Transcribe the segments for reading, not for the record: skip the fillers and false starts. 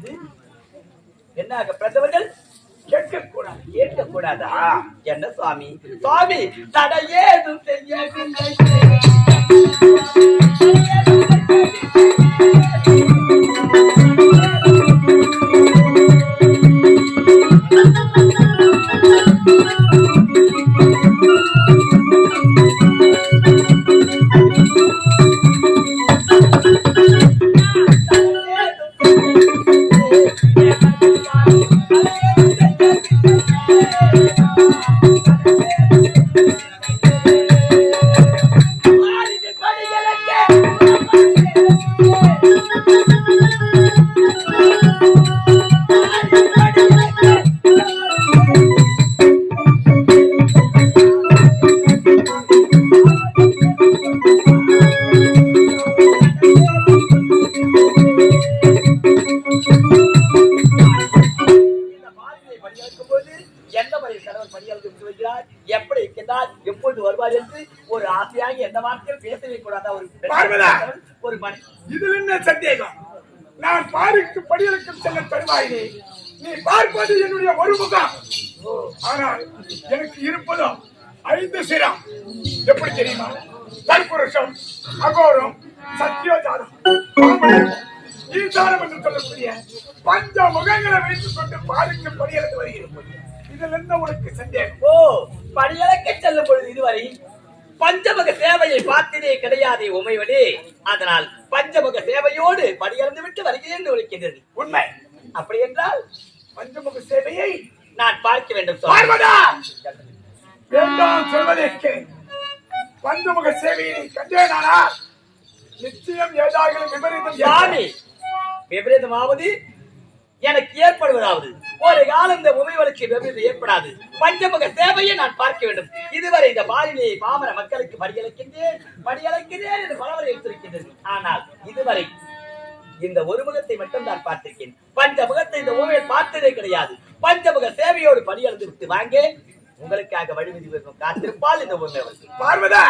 என்று என்னாக பிரதவர்கள் கேட்கக்கூடாதா? என்ன சுவாமி சுவாமி தடையேதும் செய்யவில்லை. எப்படி இருக்கிறார், எப்பொழுது வருவார் என்று ஒரு ஆசையாக எந்த வார்த்தையும் பேசவே கூடாதா? ஒரு இதில் என்ன சந்தேகம்? நான் பாருக்கு படியலுக்கும் செல்ல தருவாயினே. நீ பார்ப்பது என்னுடைய ஒரு முகம், ஆனால் எனக்கு இருப்பதோ 5 சிரம். எப்படி தெரியுமா? தற்புருஷம், அகோரம், சத்யோஜாதம், ஈசானம் என்று சொல்லக்கூடிய 5 முகங்களை வைத்துக் கொண்டு பாருக்கு படியலுக்கு வருகிறேன். இதில் என்ன உனக்கு சந்தேகம்? படியலக்க செல்லும் பொழுது இதுவரை பஞ்சமுக சேவையை பார்த்ததே கிடையாது உமைவனே. அதனால் பஞ்சமுக சேவையோடு படியளந்து விட்டு வருகிறேன் என்று உரைக்கின்றது. உண்மை. அப்படி என்றால் பஞ்சமுக சேவையை நான் பார்க்க வேண்டும். சொல்வதற்கு பஞ்சமுக சேவையை கண்டேனானால் நிச்சயம் ஏதாவது விபரீதம். சாமி, விபரீதமாவது எனக்கு ஏற்படுவதாவது ஒரு காலம் இந்த உமைவளுக்கு விபரீதம் ஏற்படாது. பஞ்சமுக சேவையை நான் பார்க்க வேண்டும். இதுவரை இந்த பாலினையை பாமர மக்களுக்கு படியளக்கிறேன் என்று பலவரை எடுத்திருக்கின்றது. ஆனால் இதுவரை இந்த ஒரு முகத்தை மட்டும் நான் பார்த்திருக்கேன். பஞ்சமுகத்தை இந்த உமையில் பார்த்ததே கிடையாது. பஞ்சமுக சேவையோடு படியளந்து விட்டு வாங்க உங்களுக்காக வழிவிதி காத்திருப்பால் இந்த உண்மை. பார்வதா,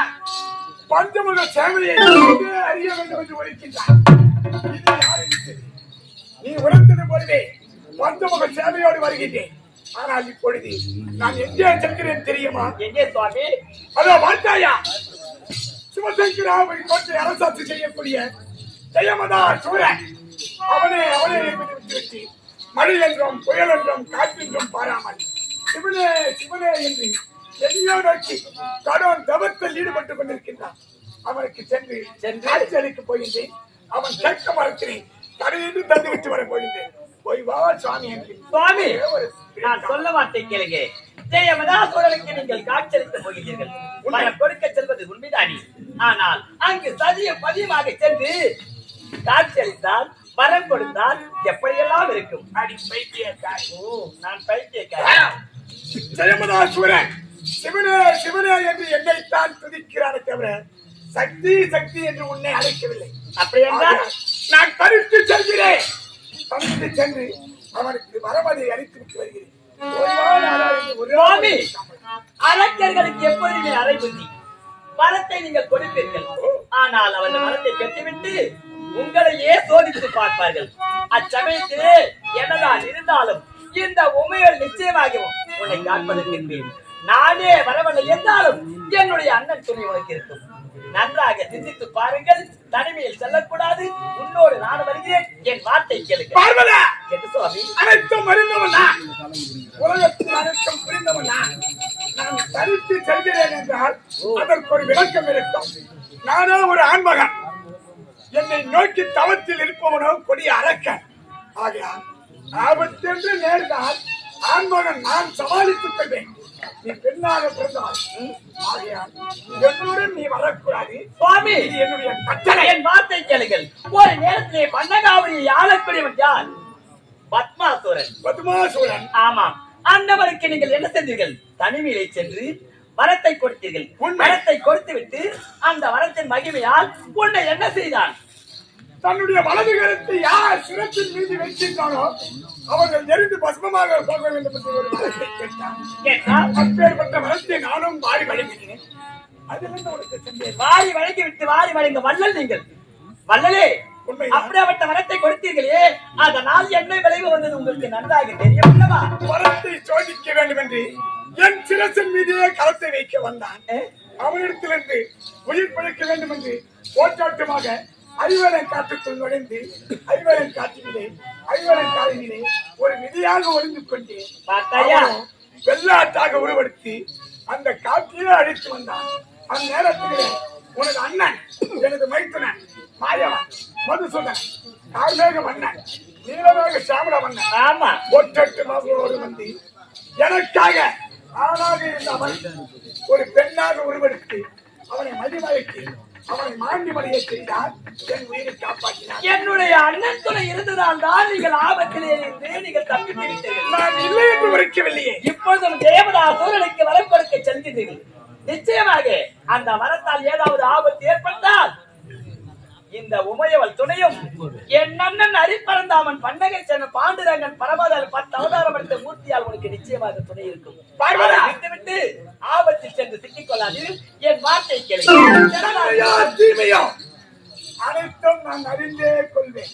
பஞ்சமுக சேவையை அறிய வேண்டும் என்று உரைக்கின்றார். நீ உரைத்தது போலவே பஞ்சமுக சேவையோடு வருகின்றேன். ஆனால் இப்பொழுது நான் எங்கே செல்கிறேன் தெரியுமா? எங்கே சுவாமி? அதோ வாழ்த்தாயா, சிவசங்கராவை கொண்டு அரசாட்சி செய்யக்கூடிய ஜெயமதா சூரன் அவனே விட்டு மழை என்றும் புயல் என்றும் காற்றென்றும் பாராமல் சிவனே சிவனே என்று எதையோ நோக்கி கடும் தவத்தில் ஈடுபட்டுக் கொண்டிருக்கின்றான். அவனுக்கு சென்று காட்சி அளிக்க போகின்றேன். அவன் கேட்க மறுக்கிறேன். கடையிட்டு தந்து விட்டு வர போகின்றேன். போய் வா சுவாமி என்று. சுவாமி, நான் சொல்ல மாட்டேன் கேளுங்க. ஜெயமதா சூரனுக்கு நீங்கள் காட்சியளிக்க போகிறீர்கள். மனம் கொடுக்க செல்வது உண்மைதானே. ஆனால் அங்கு சதிய பதியமாக சென்று காட்சியளித்தால் வரம் கொடுத்தால் எப்படியெல்லாம் இருக்கும்? அடி பைத்தியக்காரி. நான் பைத்தியக்காரி. ஜெயமதா சூரன் சிவனே சிவனே என்று என்னைத்தான் துதிக்கிறானே தவிர சக்தி சக்தி என்று உன்னை அழைக்கவில்லை. அப்படி என்றால் நான் தரித்து செல்கிறேன். தனித்து சென்று அவனுக்கு வரமதை அளித்து விட்டு வருகிறேன். அரக்கர்களுக்கு எப்போதுமே அரை புத்தி. வரத்தை நீங்கள் கொடுப்பீர்கள். ஆனால் அவர்கள் வரத்தை பெற்றுவிட்டு உங்களையே சோதித்து பார்ப்பார்கள். அச்சமயத்திலே என்னதான் இருந்தாலும் இந்த உமையோடு நிச்சயமாகவும் உன்னை காண்பதற்கு நானே வரவில்லை என்றாலும் என்னுடைய அண்ணன் துணை உனக்கு இருக்கும். நன்றாக சிந்தித்து பாருங்கள். தனிமையில் செல்லக்கூடாது. உன்னோடு நான் வருகிறேன். என் வார்த்தை கேளுங்க. அனைத்தும் அறிந்தவன் நான். உலகத்தில் அனைத்தும் புரிந்தவன் நான். நான் தரித்து செல்கிறேன் என்றால் அதற்கு ஒரு விளக்கம் இருக்கும். நானோ ஒரு ஆண்மகன். என்னை நோக்கி தவத்தில் இருப்பவனோ கொடிய அரக்கன். ஆகையால் ஆபத்தென்று நேர்ந்தால் ஆண்மகன் நான் சமாளித்துக் கொள்வேன். நீ பெண்ணாக பிறந்தால் ஆகையால் என்னுடன் நீ வரக்கூடாது. சுவாமி, என்னுடைய கட்டளை. என் வார்த்தை கேளுங்கள். ஒரு நேரத்திலே பண்ணகாவலியை ஆளக்கூடியவன் யார்? பத்மாசூரன். ஆமாம், அந்தவருக்கு நீங்கள் என்ன சென்றீர்கள்? தனிமையிலே சென்று வரத்தை கொடுத்தீர்கள். வரத்தை கொடுத்து விட்டு அந்த வரத்தின் மகிமையால் உன்னை என்ன செய்தான்? தன்னுடைய வலது கரத்தை யார் சிரத்தின் மீது வைக்கின்றானோ அவர்கள் எரிந்து பஸ்மமாக போக வேண்டும் என்று ஒரு வரத்தை கேட்டார். அப்பேற்பட்ட வரத்தை நானும் வாரி வழங்கினேன். அதிலிருந்து உனக்கு சென்றேன். வாரி வழங்கி விட்டு வாரி வழங்க வள்ளல் நீங்கள். வள்ளலே, உண்மைதான். அப்படிப்பட்ட வரத்தை கொடுத்தீர்களே, அதனால் என்ன விளைவு வந்தது உங்களுக்கு நன்றாக தெரியும் அல்லவா? வரத்தை சோதிக்க வேண்டும் என்று என் சிரசின் மீதே கரத்தை வைக்க வந்தான். அவனிடத்திலிருந்து உயிர் பிழைக்க வேண்டும் என்று போட்டாட்டமாக ஐவரன் காட்டுக்குள் நுழைந்து ஐவரன் காட்டிலே ஐவரன் காலிலே ஒரு விதியாக ஒளிந்து கொண்டேன். பார்த்தாயா? வெள்ளாட்டாக உருவெடுத்து அந்த காட்டிலே அழைத்து வந்தான். அந்த நேரத்திலே உனது அண்ணன், எனது மைத்துனன் மாயவன், மதுசூதன், கார்மேக மன்னன், நீலமேக சாமல மன்னன், ஆமா, ஒற்றட்டு மகளோடு வந்து எனக்காக ஆணாக இருந்தவன் ஒரு பெண்ணாக உருவெடுத்து அவனை மதிமயக்கி அவனை மாண்டி மடியை செய்தால் என் உயிரை காப்பாற்றினார். என்னுடைய அண்ணன் துணை இருந்ததால் தான் நீங்கள் ஆபத்திலே இருந்து நீங்கள் தப்பித்து விட்டீர்கள். நான் இல்லை என்று உரைக்கவில்லையே. இப்பொழுதும் தேவதாசூரனுக்கு வரம் கொடுக்க செல்கிறீர்கள். நிச்சயமாக அந்த வரத்தால் ஏதாவது ஆபத்து ஏற்பட்டால் இந்த உமையவள் துணையும் என் அண்ணன் அரிப்பறந்தாமன் பன்னகை சென்ற பாண்டுரங்கன் பரமதால் 10 அவதாரம் எடுத்த மூர்த்தியால் உனக்கு நிச்சயமாக துணை இருக்கும். விட்டு ஆபத்தில் சென்று சிக்கிக் கொள்ளாது. என் வார்த்தை தீமையோ அனைத்தும் நான் அறிந்தே கொள்வேன்.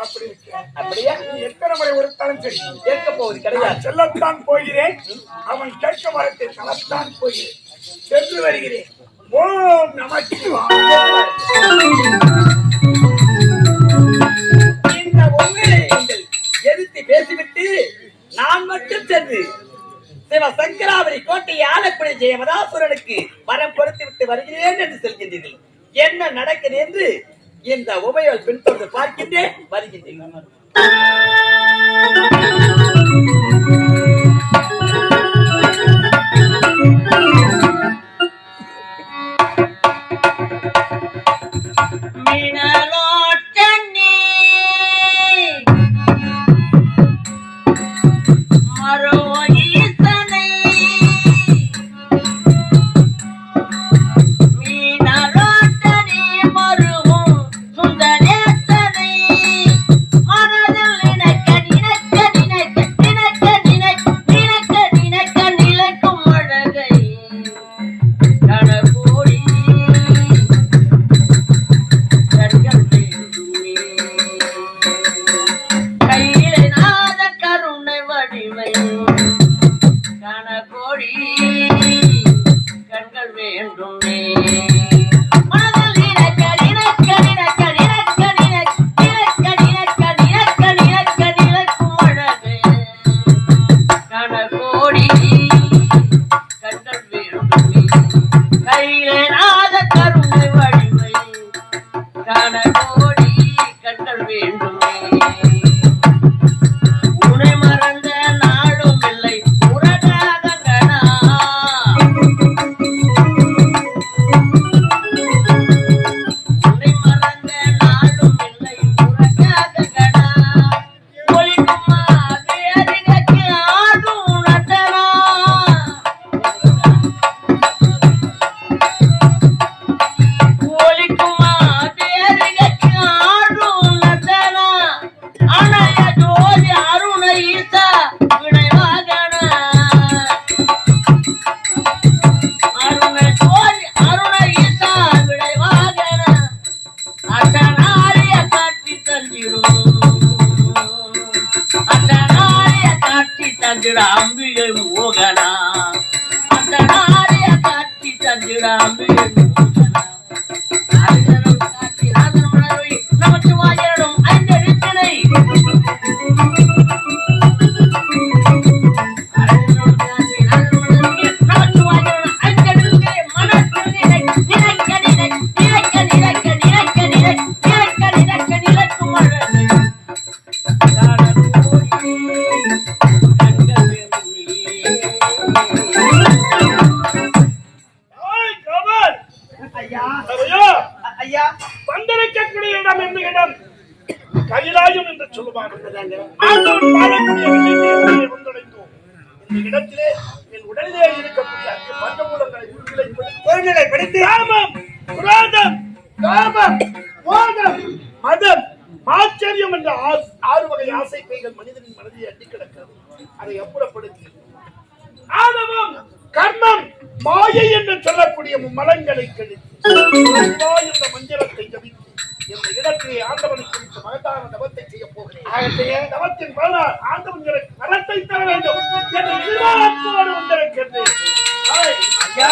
அப்படி இருக்கேன். அப்படியே நீ எத்தனை முறை ஒருத்தாலும் சரி கேட்க போவது கிடையாது. செல்லத்தான் போகிறேன். அவன் கேட்க வரத்தை செல்லத்தான் போகிறேன். சென்று வருகிறேன். ஓம் நமச்சிவாய. இந்த உண்மையை நீங்கள் எதிர்த்து பேசிவிட்டு நான் மட்டும் சென்று சிவசங்கராவரி கோட்டையை ஆளக்கூடிய ஜெயமதாசுரனுக்கு வரம் கொடுத்து விட்டு வருகிறேன் என்று சொல்கின்றீர்கள். என்ன நடக்குது என்று இந்த உமையால் பின்தொடர்ந்து பார்க்கின்றேன், வருகின்றேன். அம்பிகை மோகனா அந்த நாரிய காட்சி தந்திட அம்பிகை மோகனா காட்சி ராஜனமலை நமச்சிவாயனும் ஐந்தெழுத்தினை கைலாயம் என்று சொல்லுவார்கள். இந்த இடத்திலே என் உடலிலே இருக்கக்கூடிய பஞ்சமூலங்களை ஒருநிலைப்படுத்தி காமம், குரோதம், காமம், மோகம், மதம், ஆச்சரியம் என்ற 6 வகை ஆசை பேய்கள் மனிதனின் மனதை அட்டி கிடக்கிறது. அதை அப்புறப்படுத்தி ஆணவம், கர்மம், மாயை என்று சொல்லக்கூடிய மலங்களை கழித்து என்ற மந்திரத்தை ஜபித்து இந்த இடத்திலே ஆண்டவனை குறித்து மகத்தான தவத்தை செய்ய போகிறேன். ஆகத்தையே தவத்தின் பலனால் ஆண்டவன் எனக்கு வரத்தை தர வேண்டும் என்று எதிர்பார்ப்போடு வந்திருக்கின்றேன். ஐயா,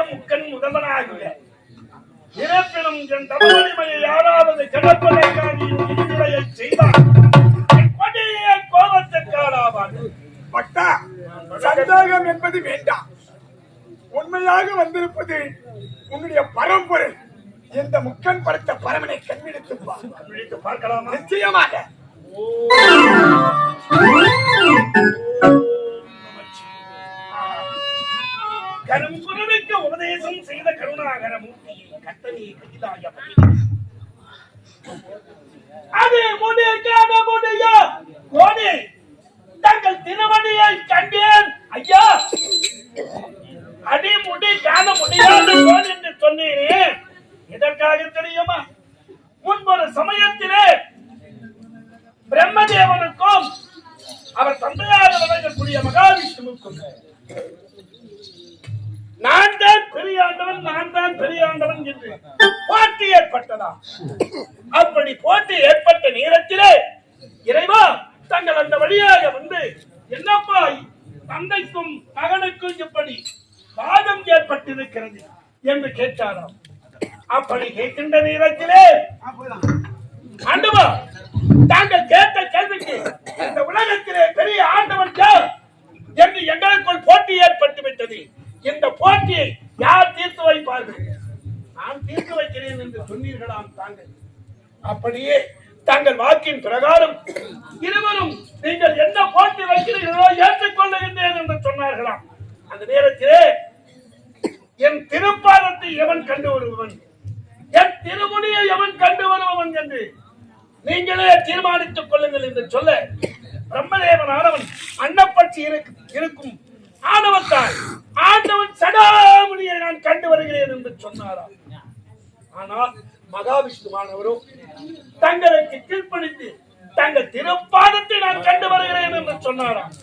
முக்கன் முதல்வனாக இறப்பினும் என் தமிழ்மொழியை யாராவது கிடப்பதற்கான விதிமுறையை செய்தார் கோபத்திற்காலாவார். பட்டா, சந்தேகம் என்பது வேண்டாம். உண்மையாக வந்திருப்பது உன்னுடைய பரம்பொருள். இந்த முக்கன் படுத்த பரமனை கண்விழித்து பார்க்கலாமா? நிச்சயமாக. கரும்புறவிக்கு உபதேசம் செய்த கருணாகர மூர்த்தியை கட்டணி கதிதாய அது முடிக்காத முடிய கோடி தங்கள் திருமணியை கண்டேன் ஐயா. அடிமுடி காண முடியாது என்று சொன்னேனே, இதற்காக தெரியுமா? முன்பொரு சமயத்திலே பிரம்மதேவனுக்கும் அவர் தந்தையாக வழங்கக்கூடிய மகாவிஷ்ணுவுக்கும் நான் தான் பெரியாண்டவன் என்று போட்டி ஏற்பட்டதா? அப்படி போட்டி ஏற்பட்ட நேரத்திலே இறைவா தங்கள் அந்த வழியாக வந்து என்னப்பா தந்தைக்கும் மகனுக்கும் இப்படி வாதம் ஏற்பட்டிருக்கிறது என்று கேட்டாராம். அப்படி கேட்கின்ற நேரத்திலே ஆண்டவா தாங்கள் கேட்ட கேள்விக்கு இந்த உலகத்திலே பெரிய ஆண்டவன் யார் என்று எங்களுக்குள் போட்டி ஏற்பட்டு விட்டது. இந்த போட்டியை யார் தீர்த்து வைப்பார்கள்? நான் தீர்த்து வைக்கிறேன் என்று சொன்னீர்களாம் தாங்கள். அப்படியே தங்கள் வாக்கின் பிரகாரம் இருவரும் நீங்கள் என்ன போட்டி வைக்கிறீர்களோ ஏற்றுக்கொள்ளுகின்றேன் என்று சொன்னார்களாம். அந்த நேரத்திலே என் திருப்பாதத்தை எவன் கண்டு வருபவன், என் திருமுடியை எவன் கண்டு வருபவன் என்று நீங்களே தீர்மானித்துக் கொள்ளுங்கள் என்று சொல்ல பிரம்மதேவன் ஆனவன் அன்னப்பட்சி இருக்கும் ஆணவத்தால் ஆண்டவன் சடாமுடியை நான் கண்டு வருகிறேன் என்று சொன்னாராம். ஆனால் மகாவிஷ்ணுவானவரும் தங்களுக்கு கீழ்ப்படித்து தங்கள் திருப்பாதத்தை நான் கண்டு வருகிறேன் என்று சொன்னாராம்.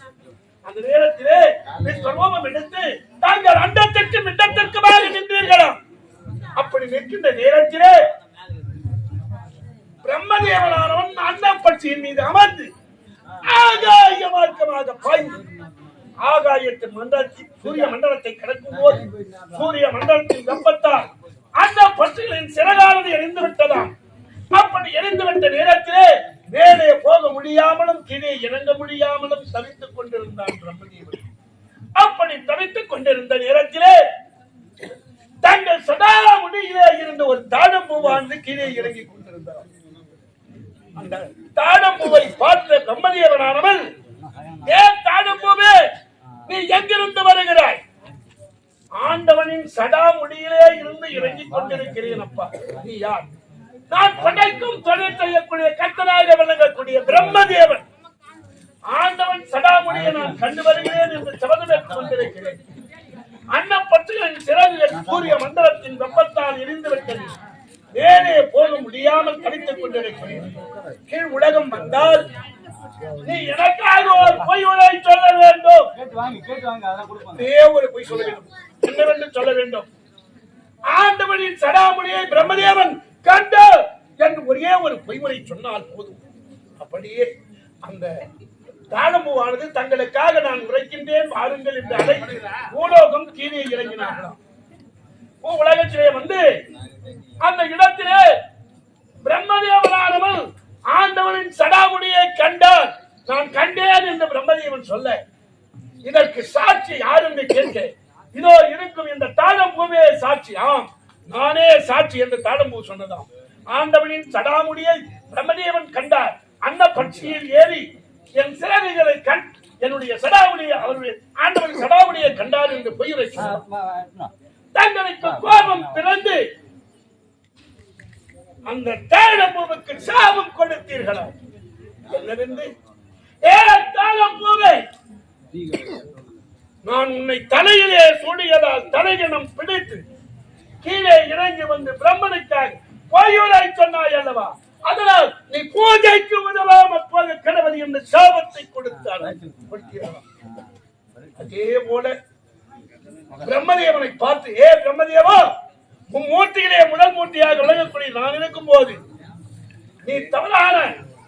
அந்த நேரத்திலே விஸ்வரூபம் எடுத்து தாங்கள் அண்டத்திற்கும் இடத்திற்குமாக நின்றீர்களாம். அப்படி நிற்கின்ற நேரத்திலே பிரம்மதேவனானவன் அன்னப்பட்சியின் மீது அமர்ந்து ஆகாய மார்க்கமாக பாய்ந்து ஆகாயத்தின் மண்டலத்தில் சூரிய மண்டலத்தை கடக்கும் போது சூரிய மண்டலத்தின் வெப்பத்தால் அந்த பட்சிகளின் சிறகானது எரிந்து விட்டதாம். அப்படி எரிந்துவிட்ட நேரத்திலே மேலே போக முடியாமலும் கீழே இறங்க முடியாமலும் தவித்துக் கொண்டிருந்தான் பிரம்மதேவன். அப்படி தவித்துக் கொண்டிருந்த நேரத்திலே தங்கள் சதா முடியிலே இருந்த ஒரு தாழம்பூவானது கீழே இறங்கிக் கொண்டிருந்தார். அந்த தாழம்பூவை பார்த்த பிரம்மதேவனானவன், ஏன் தாழம்பூவே நீ எங்கிருந்து வருகிறாய்? ஆண்டவனின் சடா முடியிலே இருந்து இறங்கிக் கொண்டிருக்கிறேன் அப்பா. நீ யார்? நான் படைக்கும் தொழில் செய்யக்கூடிய கர்த்தனாக விளங்கக்கூடிய பிரம்மதேவன். ஆண்டவன் சடாமுடியை நான் கண்டு வருகிறேன் என்று சபதம் எடுத்து வந்திருக்கிறேன். அன்னப்பட்டுகளின் சிறகுகள் சூரிய மண்டலத்தின் வெப்பத்தால் எரிந்துவிட்டது. மேலே போக முடியாமல் தவித்துக் கொண்டிருக்கிறேன். கீழ் உலகம் வந்தால் நீ எனக்காக ஒரு பொய் உரை சொல்ல வேண்டும். ஒரு பொய் சொல்ல வேண்டும். என்னவென்று சொல்ல வேண்டும்? ஆண்டவனின் சடாமுடியை பிரம்மதேவன் கண்ட என்று ஒரே ஒரு பொய்முறை சொன்னால் போதும். அப்படியே அந்த தாழம்பூவானது தங்களுக்காக நான் உரைக்கின்றேன் வாருங்கள் என்று அழைத்து பூலோகம் கீழே இறங்கினார்களாம். உலகத்திலே வந்து அந்த இடத்திலே பிரம்மதேவனானவன் ஆண்டவனின் சடாமுடியை கண்டார். நான் கண்டேன் என்று பிரம்மதேவன் சொல்ல இதற்கு சாட்சி யார் என்று கேட்க இதோ இருக்கும் இந்த தாழம்பூவே சாட்சி. ஆம், நானே சாட்சி என்று தாழம்பூ சொன்னதாம். ஆண்டவனின் சடாமுடியை பிரம்மதேவன் கண்டார். அன்ன பட்சியில் ஏறி என் சிறகுகளை கண் என்னுடைய சடாமுடியை அவருடைய ஆண்டவன் சடாமுடியை கண்டார் என்று பொய்யுரை சொன்னார். தங்களுக்கு கோபம் பிறந்து அந்த தாழம்பூவுக்கு சாபம் கொடுத்தீர்களா? என்னவென்று, ஏ தாழம்பூவே, நான் உன்னை தலையிலே சூடியதால் தலைகணம் பிடித்து கீழே இறங்கி வந்து பிரம்மனுக்காக பொய்யுரை சொன்னாய் அல்லவா? அதனால் நீ பூஜைக்கு உதவாமல் போக கணவதி என்ற சாபத்தை கொடுத்தார். அதே போல பிரம்மதேவனை பார்த்து, ஏ பிரம்மதேவா, மூர்த்தியிலே முதல் மூர்த்தியாக விளங்கக்கூடிய நான் இருக்கும் போது நீ தவறான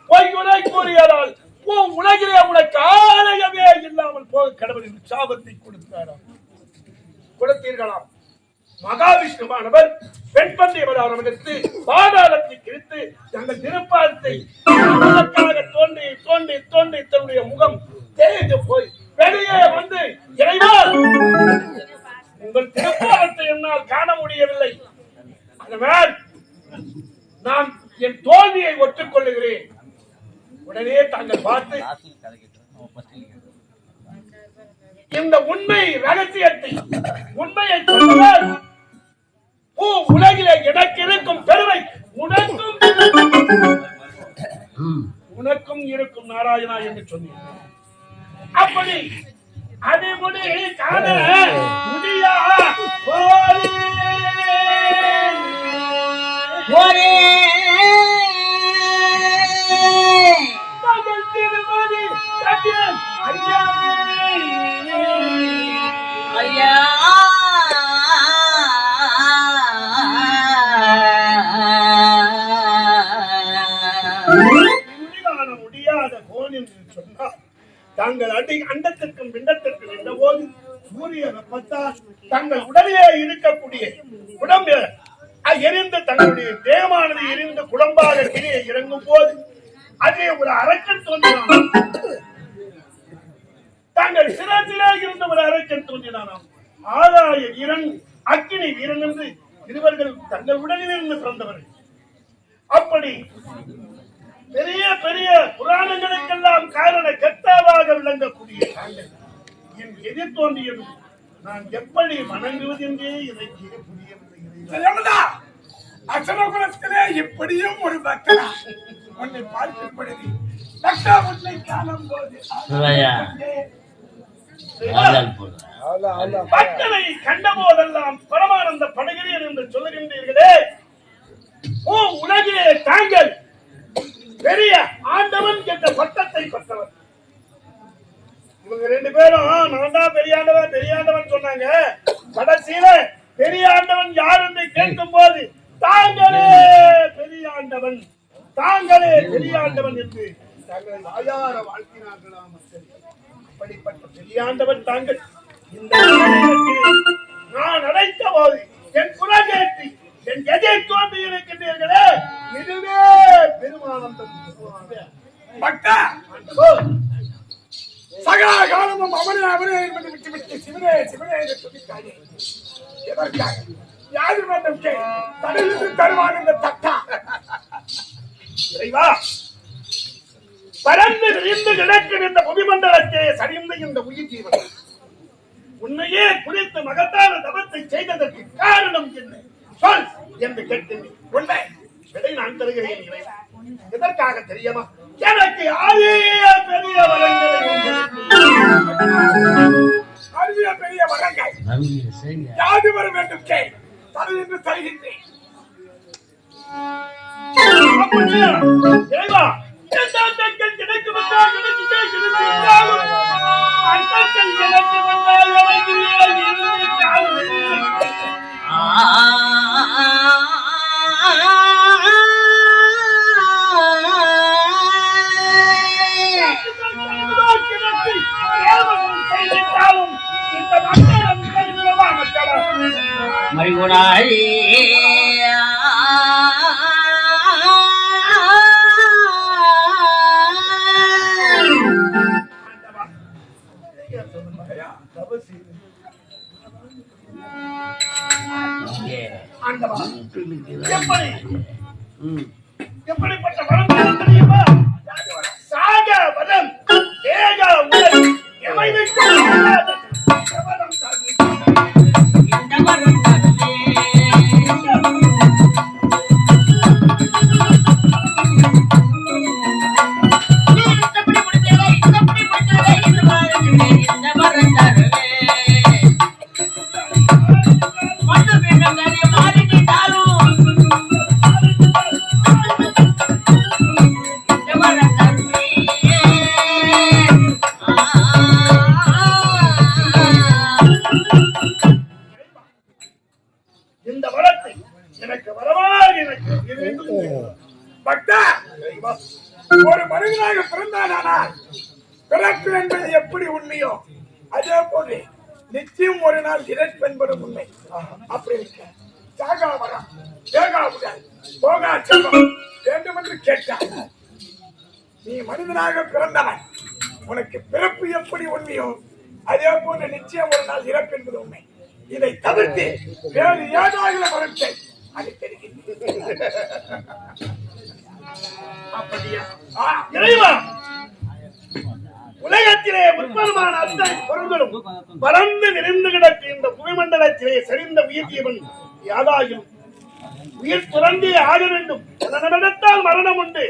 பொய்யுரை கூறியதால் உலகிலே உனக்கு ஆலயமே இல்லாமல் போக கடவுளின் சாபத்தை கொடுத்தீர்களாம். மகாவிஷ்ணுவானவர் பெண் பந்தயவதாரம் எடுத்து பாதாளத்தை கிழித்து தங்கள் திருப்பாதத்தை தோண்டி தோண்டி தோண்டி தன்னுடைய முகம் தேய்ந்து போய் வெளியே வந்து, இறைவா, உங்கள் திருப்பாதத்தை என்னால் காண முடியவில்லை, அதனால் நான் என் தோல்வியை ஒற்றுக் கொள்ளுகிறேன். உடனே தாங்கள் பார்த்து இந்த உண்மை ரகசியத்தை உண்மையை சொன்னால் உலகிலே எனக்கு இருக்கும் பெருமை உனக்கும் இருக்கும் நாராயணா என்று சொன்னேன். அப்படி அடிமுடி காண முடியா ஐயா அண்டத்திற்கும் பிண்டத்திற்கும் நின்ற போது சூரிய வெப்பத்தால் தங்கள் உடலிலே இருக்கக்கூடிய உடம்பு எரிந்து தங்களுடைய தேகமானது எரிந்து குழம்பாக கீழே இறங்கும் போது அதே ஒரு அரக்கன் தோன்றினான். தங்கள் சிரத்திலே இருந்த ஒரு அரக்கன் தோன்றினானாம். ஆகாய வீரன் அக்கினி வீரன் என்று இருவர்கள் தங்கள் உடலிலிருந்து பிறந்தவர்கள். அப்படி பெரிய பெரிய புராணங்களுக்கெல்லாம் காரண கர்த்தாவாக விளங்கக்கூடிய தாங்கள் என் எதிர் தோன்றியது நான் எப்படி வணங்குவது என்றே எனக்கு புரியவில்லை. அசனகுலத்திலே இப்படியும் ஒரு பக்தனா உன்னை பார்க்கப்படுது. பக்தா உன்னை காணும் போது பக்தனை கண்ட போதெல்லாம் பரமானந்த படுகிறேன் என்று சொல்லுகின்றீர்களே, ஓ உலகிலே தாங்கள் பெரிய ஆண்டவன் என்ற பட்டத்தை பெற்றவர். இவங்க ரெண்டு பேரும் நான் தான் பெரியாண்டவன் சொன்னாங்க. கடைசியில பெரிய ஆண்டவன் யார் என்று கேட்கும் போது தாங்களே பெரியாண்டவன் என்று தங்களை வாயார வாழ்த்தினார்களாம். அப்படிப்பட்ட பெரியாண்டவன் தாங்கள் இந்த நான் அழைத்த போது என் புறகேற்றி என் எதிர் தோன்றி இருக்கின்றீர்களே, இதுவே பெருமானந்தம். பக்தா சகல காலமும் அவனே என்பதை விட்டு சிவனே என்று சொல்லிட்டாயே. எதற்காக? யாரு வேண்டும் தடையிலிருந்து தருவான் இந்த தட்டா. பறந்து விரிந்து கிடக்கும் இந்த புவிமண்டலத்தை சரிந்து இந்த உயிர் ஜீவன் உன்னையே குறித்து மகத்தான தவத்தை செய்ததற்கு காரணம் என்ன சொல் என்று கேட்கின்றேன். உண்மை விடை நான் தருகிறேன். எதற்காக தெரியுமா? எனக்கு ஆரிய பெரிய வரங்கள் யாது வர வேண்டும் தரு என்று தருகின்றேன். எனக்கு வந்தால் மறிகுணாயே எப்படிப்பட்ட வரம் தெரியுமா? சாக வரம் தேக உடல் எமைவிட்டு இந்த வரத்தை எனக்கு வரவாக எனக்கு பக்தா ஒரு மனிதனாக பிறந்தானால் பிறப்பு என்பது எப்படி உண்மையோ அதே போல நிச்சயம் ஒரு நாள் இறப்பு என்பது உண்மை. அப்படி இருக்க சாகா வரம் தேகா உடல் போகா செல்வம் வேண்டும் என்று கேட்டார். நீ மனிதனாக பிறந்தவன், உனக்கு பிறப்பு எப்படி உண்மையோ அதே போல நிச்சயம் ஒரு நாள் இறப்பு என்பது உண்மை. இதை தவிர்த்து வேறு ஏதாவது வரத்தை அது தெரிகிறது. அப்படியா? உலகத்திலே உற்பத்தமான அத்தனை பொருள்களும் பறந்து விரிந்து கிடக்கும் இந்த புவிமண்டலத்திலே சரிந்த உயிர் ஜீவன் யாதாயும் உயிர் துறந்தே ஆக வேண்டும். நடத்தால் மரணம் உண்டு,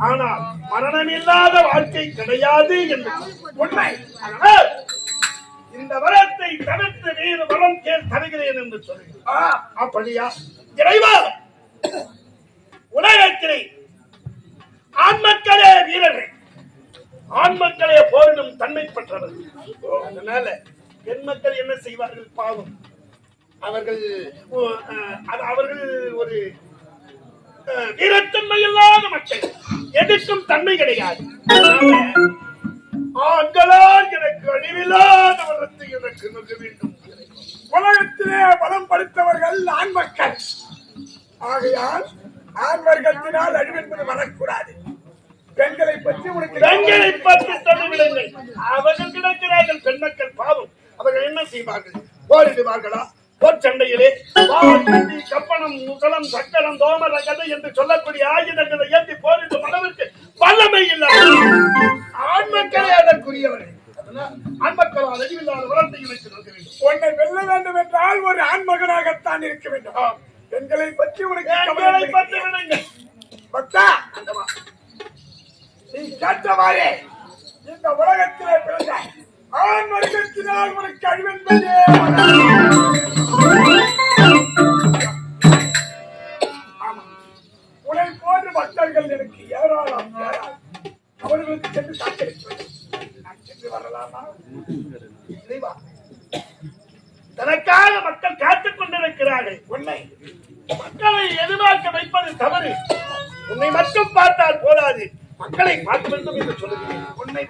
ஆனால் மரணம் இல்லாத வாழ்க்கை கிடையாது என்று உண்மை. இந்த வரத்தை தவிர்த்து வேறு வரம் தருகிறேன் என்று சொல்லுகிறேன். அப்படியா? இறைவா, உலகத்திலே ஆண்மக்களே வீரர்கள், ஆண்மக்களே போரிடும் தன்மை பெற்றவர்கள். அதனால பெண் மக்கள் என்ன செய்வார்கள்? பாவம், அவர்கள் ஒரு வீரத்தன்மை இல்லாத மக்கள், எதிர்க்கும் தன்மை கிடையாது. ஆண்களால் எனக்கு அழிவில்லாத வரத்தை எனக்கு நல்க வேண்டும். உலகத்திலே பலம் படுத்தவர்கள் ஆண் மக்கள். ஆகையால் ஆண் வர்க்கத்தினால் அழிவு என்பது வரக்கூடாது. பெண்களை பற்றி தள்ளிவிடுங்கள். அவர்கள் கிடக்கிறார்கள். பெண் மக்கள் பாவம். அவர்கள் என்ன செய்வார்கள்? போரிடுவார்களா? போர் சண்டையிலே கப்பனம், முசலம், சக்கரம், தோமர கதை என்று சொல்லக்கூடிய ஆயுதங்களை ஏற்றி போரிடும் அளவிற்கு வல்லமை இல்லாத ஆண் மக்களே அதற்குரியவர்கள். ஆண் மக்களால் அழிவில்லாத வளர்த்தை வைத்து நிற்க வேண்டும். உன்னை வெல்ல வேண்டும் என்றால் ஒரு ஆண் மகனாகத்தான் இருக்க வேண்டும். பெண்களை பற்றி உனக்கு பற்றி விடுங்கள். பக்தா, நீ கேட்டவாறே இந்த உலகத்திலே பிறந்த ஆண் வர்க்கத்தினால் உனக்கு அழிவென்பதே உன்னை போன்ற பக்தர்கள் எனக்கு ஏராளம். அவர்களுக்கு சென்று சாட்சியளிப்பேன். நான் சென்று வரலாமா? தனக்காக மக்கள் காத்துக் கொண்டிருக்கிறார்கள். உன்னை மக்களை எதிர்பார்க்க வைப்பது தவறு. உன்னை மட்டும் பார்த்தால் போதாது, மக்களை பார்க்க வேண்டும் என்று சொல்லுகிறேன். உன்னை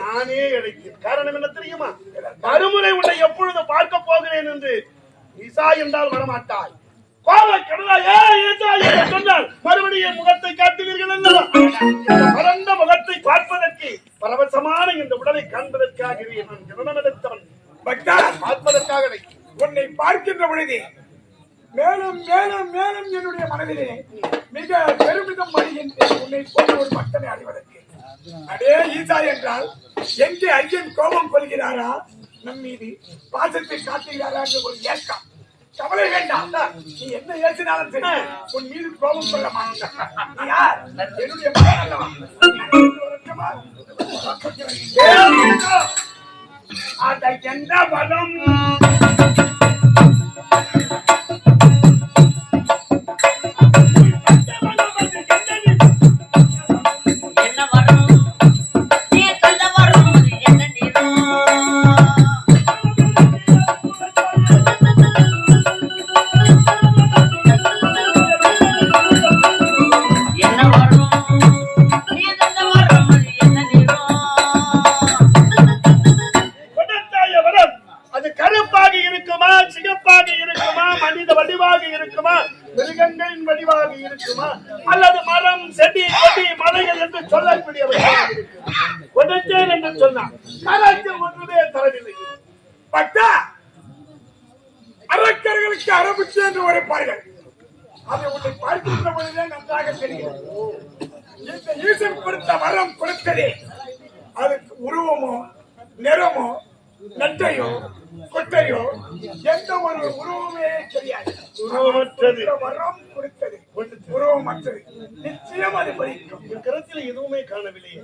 நானே அழைத்தேன். காரணம் என்ன தெரியுமா? மறுமுறை உன்னை எப்பொழுது பார்க்க போகிறேன் என்று. ஈசா என்றால் வரமாட்டாய். சொன்னால் மறுபடியும் முகத்தை காட்டுவீர்கள் அல்லவா? பரந்த முகத்தை பார்ப்பதற்கு பரவசமான இந்த உடலை காண்பதற்காகவே நான் ஜனனம் எடுத்தவன். பக்தா, பார்ப்பதற்காக உன்னை பார்க்கின்ற பொழுது மேலும் மேலும் மேலும் என்னுடைய மனதிலே மிக பெருமிதம் வருகின்றேன். உன்னை போன்ற ஒரு பக்தனை அடைவதற்கு. அடே ஈசா என்றால் எங்கே ஐயன் கோபம் கொள்கிறாரா, நம் மீது பாசத்தை காட்டுகிறாரா என்று ஒரு ஏக்கம். கவலை வேண்டாம். நீ என்ன ஏசினாலும் சரி, உன் மீது கோபம் கொள்ள மாட்டேன். என்னுடைய அதை என்ன பலம்? அல்லது மரம், செடி, கொடி, மலைகள் என்று சொல்லக்கூடியவர்கள் கொடுத்தேன் என்று சொன்னார். கராச்சில் ஒன்றுமே தரவில்லை. பக்தா, அரக்கர்களுக்கு அரபுச்சு என்று உரைப்பார்கள். அதை உன்னை பார்க்கின்ற பொழுதே நன்றாக தெரியும். இந்த ஈசன் கொடுத்த மரம் கொடுத்ததே அதுக்கு உருவமோ நிறமோ நட்டையோ கொட்டையோ எந்த ஒரு உருவமே தெரியாது. உருவமற்றது மரம் கொடுத்தது, உருவமற்றது. நிச்சயம் அது பறிக்கும். கருத்தில் எதுவுமே காணவில்லை.